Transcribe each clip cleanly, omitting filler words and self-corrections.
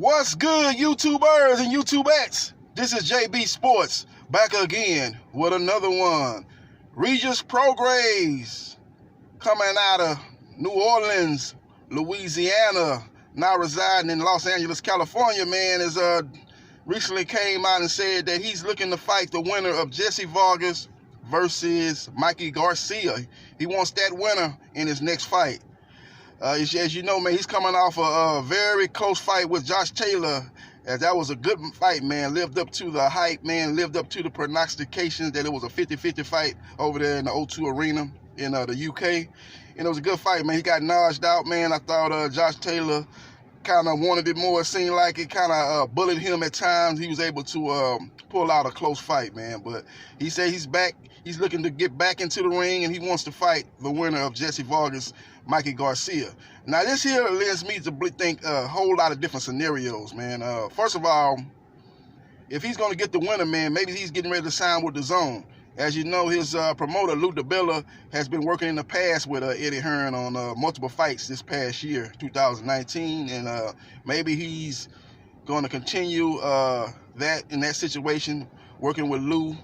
What's good, YouTubers and YouTubettes? This is JBsports back again with another one. Regis Prograis coming out of New Orleans, Louisiana, now residing in Los Angeles, California, man, is recently came out and said that he's looking to fight the winner of Garcia-Vargas versus Mikey Garcia. He wants that winner in his next fight. As you know, man, he's coming off a very close fight with Josh Taylor, as that was a good fight, man. Lived up to the hype, man. Lived up to the prognostications that it was a 50-50 fight over there in the O2 Arena in the UK. And it was a good fight, man. He got knocked out, man. I thought Josh Taylor kind of wanted it more. It seemed like it kind of bullied him at times. He was able to pull out a close fight, man. But he said he's back. He's looking to get back into the ring, and he wants to fight the winner of Garcia-Vargas, Mikey Garcia. Now, this here leads me to think a whole lot of different scenarios, man. First of all, if he's going to get the winner, man, maybe he's getting ready to sign with DAZN. As you know, his promoter, Lou DiBella, has been working in the past with Eddie Hearn on multiple fights this past year, 2019, and maybe he's going to continue that in that situation, working with Lou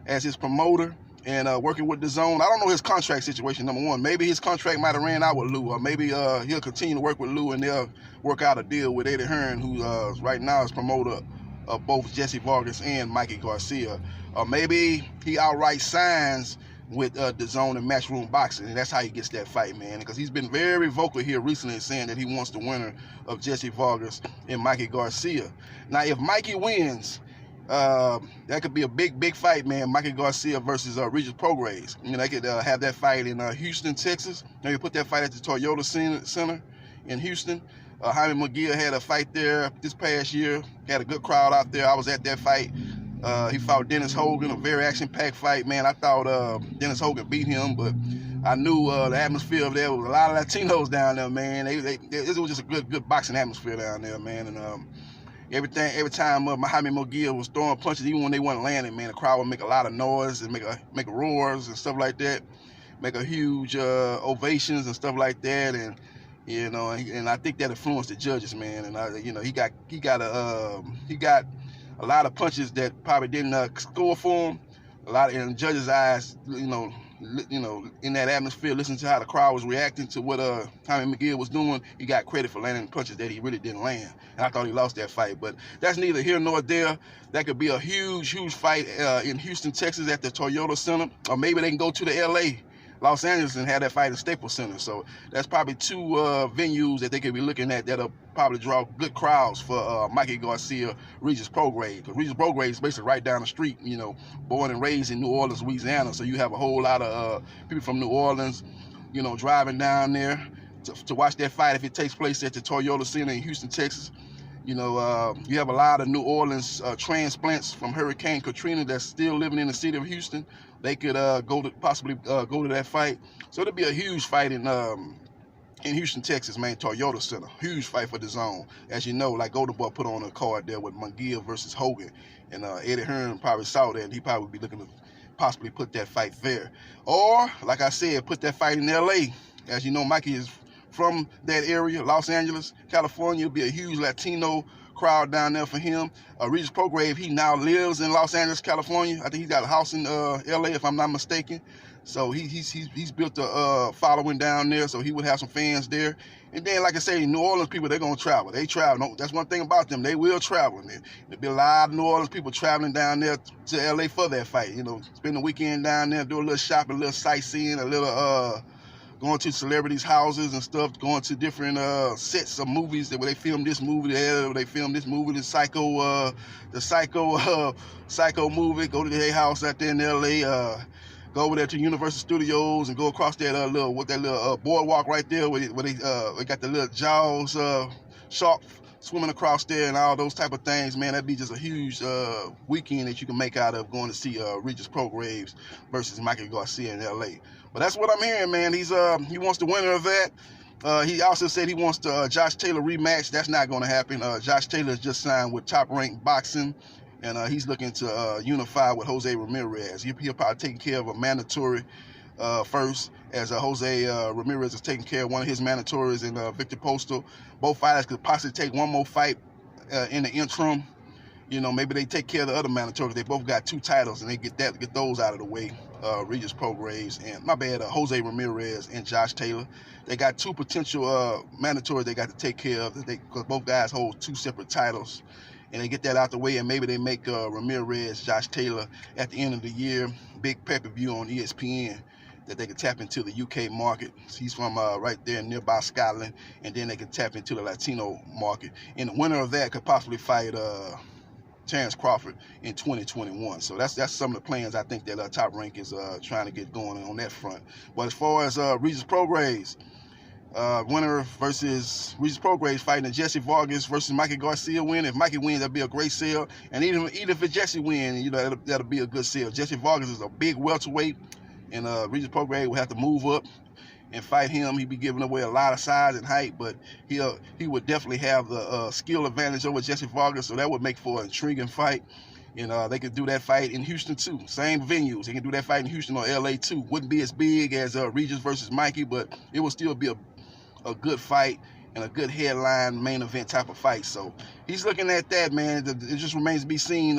as his promoter and working with DAZN. I don't know his contract situation, number one. Maybe his contract might have ran out with Lou, or maybe he'll continue to work with Lou and they'll work out a deal with Eddie Hearn, who right now is promoter of both Garcia-Vargas and Mikey Garcia. Or maybe he outright signs with DAZN and Matchroom Boxing, and that's how he gets that fight, man. Because he's been very vocal here recently saying that he wants the winner of Garcia-Vargas and Mikey Garcia. Now, if Mikey wins, that could be a big fight, man. Mikey Garcia versus Regis Prograis. You know, they could have that fight in Houston, Texas. Maybe put that fight at the Toyota Center in Houston. Jaime McGill had a fight there this past year. Had a good crowd out there. I was at that fight. He fought Dennis Hogan, a very action-packed fight, man. I thought Dennis Hogan beat him, but I knew the atmosphere of there was a lot of Latinos down there, man. It was just a good boxing atmosphere down there, man. And every time Jaime McGill was throwing punches, even when they weren't landing, man, the crowd would make a lot of noise and make roars and stuff like that, make a huge ovations and stuff like that, and you know, and I think that influenced the judges, man. And you know, he got a lot of punches that probably didn't score for him. A lot in judges' eyes, you know, in that atmosphere, listening to how the crowd was reacting to what Jaime McGill was doing, he got credit for landing punches that he really didn't land. And I thought he lost that fight, but that's neither here nor there. That could be a huge fight in Houston, Texas at the Toyota Center, or maybe they can go to the LA, Los Angeles, and have that fight at Staples Center. So that's probably two venues that they could be looking at that'll probably draw good crowds for Mikey Garcia, Regis Prograis. Because Regis Prograis is basically right down the street, you know, born and raised in New Orleans, Louisiana. So you have a whole lot of people from New Orleans, you know, driving down there to watch that fight if it takes place at the Toyota Center in Houston, Texas. You know, you have a lot of New Orleans transplants from Hurricane Katrina that's still living in the city of Houston. They could possibly go to that fight. So it'll be a huge fight in Houston, Texas, man, Toyota Center. Huge fight for DAZN. As you know, like Golden Boy put on a card there with McGill versus Hogan. And Eddie Hearn probably saw that, and he probably would be looking to possibly put that fight there. Or, like I said, put that fight in LA. As you know, Mikey is from that area, Los Angeles, California. It'll be a huge Latino crowd down there for him. Regis Prograis, he now lives in Los Angeles, California. I think he's got a house in LA, if I'm not mistaken. So he's built a following down there, so he would have some fans there. And then, like I say, New Orleans people, they're going to travel. They travel. No, that's one thing about them. They will travel. There'll be a lot of New Orleans people traveling down there to LA for that fight. You know, spend the weekend down there, do a little shopping, a little sightseeing, a little going to celebrities' houses and stuff, going to different sets of movies where they filmed this movie there, where they filmed this movie, the Psycho movie. Go to their house out there in LA. Go over there to Universal Studios and go across that little boardwalk right there where they got the little Jaws shark swimming across there and all those type of things, man. That'd be just a huge weekend that you can make out of going to see Regis Prograis versus Mikey Garcia in LA. But that's what I'm hearing, man. He wants the winner of that. He also said he wants the Josh Taylor rematch. That's not going to happen. Josh Taylor just signed with Top Rank Boxing, and he's looking to unify with Jose Ramirez. He'll probably take care of a mandatory first, as Jose Ramirez is taking care of one of his mandatories in Victor Postal. Both fighters could possibly take one more fight in the interim, you know, maybe they take care of the other mandatories. They both got 2 titles, and they get those out of the way. Regis Prograis and Jose Ramirez and Josh Taylor. They got 2 potential mandatories they got to take care of, because both guys hold 2 separate titles, and they get that out the way, and maybe they make Ramirez, Josh Taylor at the end of the year, big pay-per-view on ESPN that they can tap into the UK market. He's from right there nearby Scotland, and then they can tap into the Latino market. And the winner of that could possibly fight Terrence Crawford in 2021. So that's some of the plans I think that Top Rank is trying to get going on that front. But as far as Regis Prograis, winner versus Regis Prograis fighting a Garcia-Vargas versus Mikey Garcia win. If Mikey wins, that'd be a great sale. And even if Jesse wins, you know, that'll be a good sale. Garcia-Vargas is a big welterweight, and Regis Prograis will have to move up and fight him. He'd be giving away a lot of size and height, but he would definitely have the skill advantage over Garcia-Vargas, so that would make for an intriguing fight. And they could do that fight in Houston too. Same venues. They can do that fight in Houston or LA too. Wouldn't be as big as Regis versus Mikey, but it would still be a good fight and a good headline main event type of fight. So he's looking at that, man. It just remains to be seen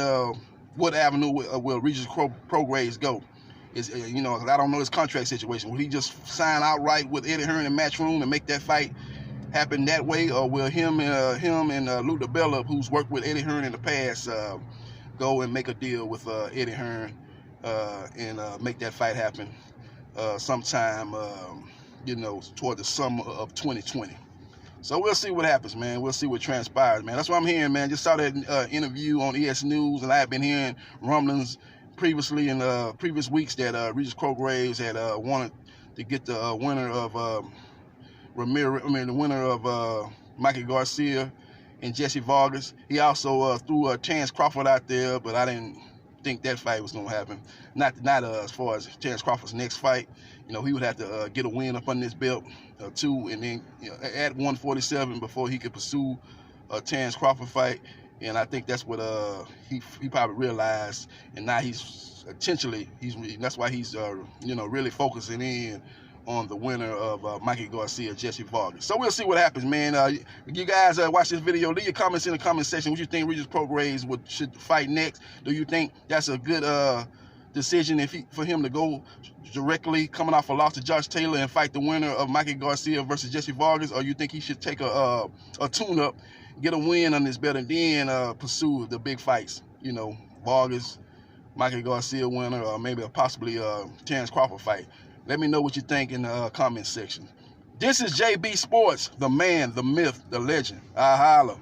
what avenue will Regis Prograis go. You know, I don't know his contract situation. Will he just sign outright with Eddie Hearn and Matchroom and make that fight happen that way, or will him and Lou DiBella, who's worked with Eddie Hearn in the past, go and make a deal with Eddie Hearn and make that fight happen sometime, you know, toward the summer of 2020. So we'll see what happens, man. We'll see what transpires, man. That's what I'm hearing, man. Just saw that interview on ES News, and I've been hearing rumblings previously in previous weeks that Regis Prograis had wanted to get the winner of the winner of Mikey Garcia and Garcia-Vargas. He also threw Terrence Crawford out there, but I didn't think that fight was gonna happen. Not as far as Terrence Crawford's next fight. You know, he would have to get a win up under his belt too, and then, you know, at 147 before he could pursue a Terrence Crawford fight. And I think that's what he probably realized, and now that's why he's you know, really focusing in on the winner of Mikey Garcia, Garcia-Vargas. So we'll see what happens, man. You guys watch this video, leave your comments in the comment section. What you think Regis Prograis should fight next? Do you think that's a good decision for him to go directly coming off a loss to Josh Taylor and fight the winner of Mikey Garcia versus Garcia-Vargas, or you think he should take a tune-up, get a win on his belt, and then pursue the big fights? You know, Vargas, Mikey Garcia winner, or maybe possibly Terrence Crawford fight. Let me know what you think in the comment section. This is JB Sports, the man, the myth, the legend. I holla.